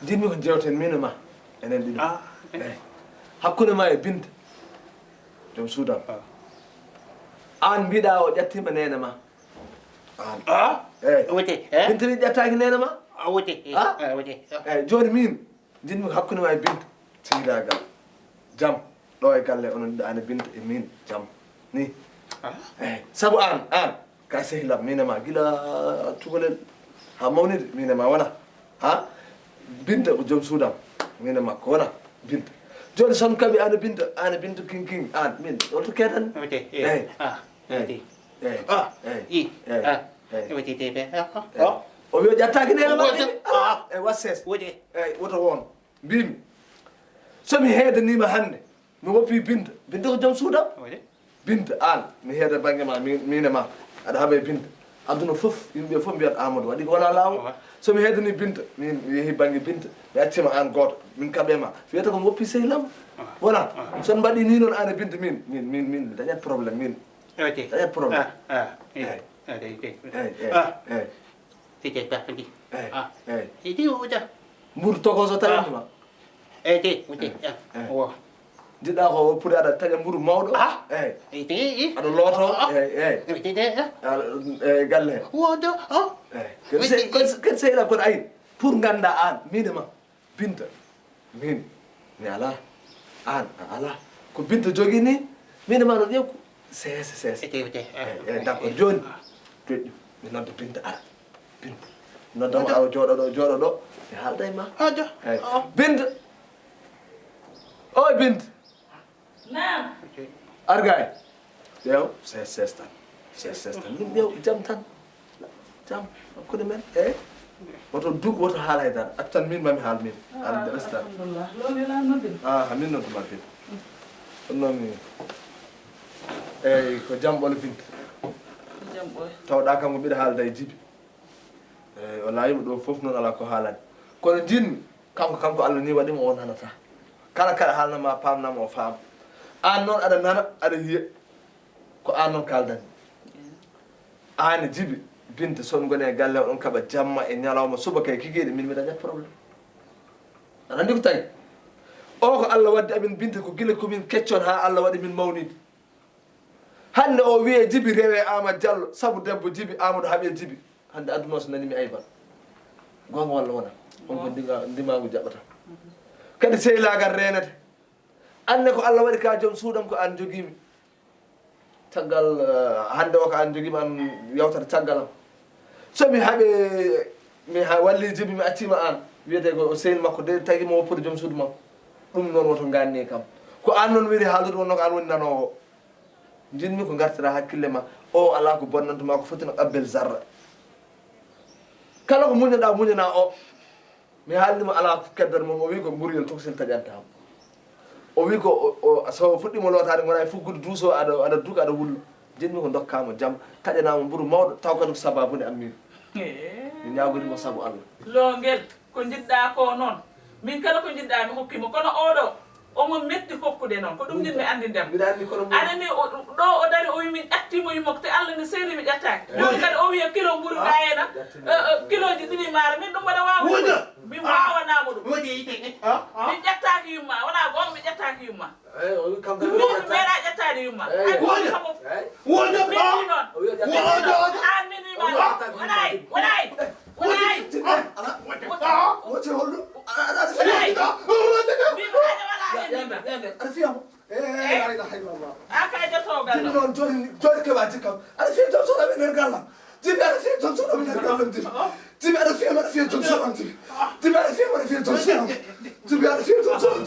jinmi ko jewten min e ma enen ɗiɗo eyi hakkude ma e Binta joom suudam an mbiɗa o ƴattima nene ma an eyi wote Binta wi ƴettaki nene ma wote wote eyi joni min jinmi ko hakkude ma e Binta sihidagal jam ɗo e galle onon ɗiɗo an e Binta e min jam ni eyi saabu an ka sehilam min e ma gila cukalel ha mawnide min e ma wona ha Binta ko joom suudam min e makko wona Binta joni son kaɓi an e Binta king an min holto ketan wote eyi wote eyi i wote tepe o wi o ƴattaki nene ma e wasses wote eyi woto won mbimi somi heedanima hannde mi woppi Binta ko joom suudam wote Binta an mi heeda banggue ma min e ma aɗa haaɓa e Binta aduna foof yimɓe fof mbiyat Amadou waɗi ko wona lawol somi heedani Binta min mi yeehi banggue Binta mi accima an goto min kaɓema wiyata komi woppi sehilam wona son mbaɗi ni noon an e Binta min dañat probléme min wote dañat probléme eyi eyyi te ba ndi eyyi idi woja mburu tokoso tawindema te wote wo jiɗɗa ko woppude aɗa taƴa mburu mawɗo eyyi te aɗa looto eyyi wote te e galle he wodo eyyi kadi sehilam kono ayi pour ganda an min e ma Binta min mi ala an a ala ko Binta jogui ni min e ma no ƴewku seesa te wote eyyi d' accord joni joƴƴu mi nodda Binta ara Binta noddamo awa jooɗo ɗo mi haalda e ma eyyi Binta oy Binta Naam. argay ƴeew ses tan min ƴeew jam tan jam hakkude men eyyi woto dug woto haala haydara accu tan min mami haal min haala restan Alhamdulillah. Lo ni la nodin. min nodduma Binta ɗum noon eyyi ko jam ɓolo Binta Jam boy. tawɗa kam ko mbiɗa haalda e Djiby eyyi o layima ɗo foof noon ala ko haalani kono jinmi kanko Allah ni waɗima o nanata kala kaɗa haalnama pamnama o faama an noon aɗa nana aɗa yiya ko an noon kaldani an e Djiby Binta son goni e galle oɗon kaɓa jamma e ñalawma subaka e kikiɗe min mi dañat probléme aɗa andi ko tawi o ko Allah wadde amin Binta ko guila komin keccon ha Allah waɗi min mawnide hande o wiye Djiby rewe Amadou Diallo saabu debbo Djiby Amadou haaɓe Djiby hande aduna so nanimi ayban gonga walla wona on ko ndimagu jaɓata kadi sehilagal renete anne ko Allah waɗi ka joom suudam ko an joguimi caggal hande o ko an joguimi an yewtata caggalam somi haaɓe mi walli Djiby mi accima an wiyete ko sehil makko de tagui mo woppude joom suudu makko ɗum noon woto ganni kam ko an noon wiiri haaldude wonno ko an woni nanowo jinmi ko gartira hakkille ma o ala ko bonnantuma ko fotino ɗabbel zarra kala ko muñoɗa muñana o mi haaldima ala ko keddata moom o wi ko mburiyel tokosel taƴantama o wi ko so fuɗɗima lotade gona e fuggude duuso aɗa duga aɗa wullo jinmi ko dokkama jaam taƴanama mburu mawɗo taw kadi ko sababude ammin mi ñagodimo saabu Allah Lo ngel ko jiɗɗa ko noon. Min kala ko jiɗɗa mi hokkimo kono oɗo omo metti hokkude noon ko ɗum jinmi andindem. mbiɗa andi kono Anani ɗo o dari o wi min ƴattimo yumoko te Allah ne seeri mi ƴattaki. Joni kadi o wiya kilo mburu gayena kiloji ɗiɗi maaro min ɗum mbaɗa wawa min wawanamo ɗum wote ite min ƴattaki yumma wona gonga mi ƴattaki yumma eyyi o wi kanko min meeɗa ƴattade yumma ay kamo wodo min wi noon wodo an min wima wonay woti holɗo min haja wala hen yimɓe aɗa fiyamo la ilaha illallah a kay jotogal Djiby noon joni keɓa jikkam aɗa fiya joom soɗaɓe nder gallam Djiby aɗa fiya joom soɗaɓe nder gallam Djiby aɗa fiyama aɗa fiya joom soɗam Djiby aɗa fiyama aɗa fiya joom soɗam Djiby aɗa fiya joom soɗam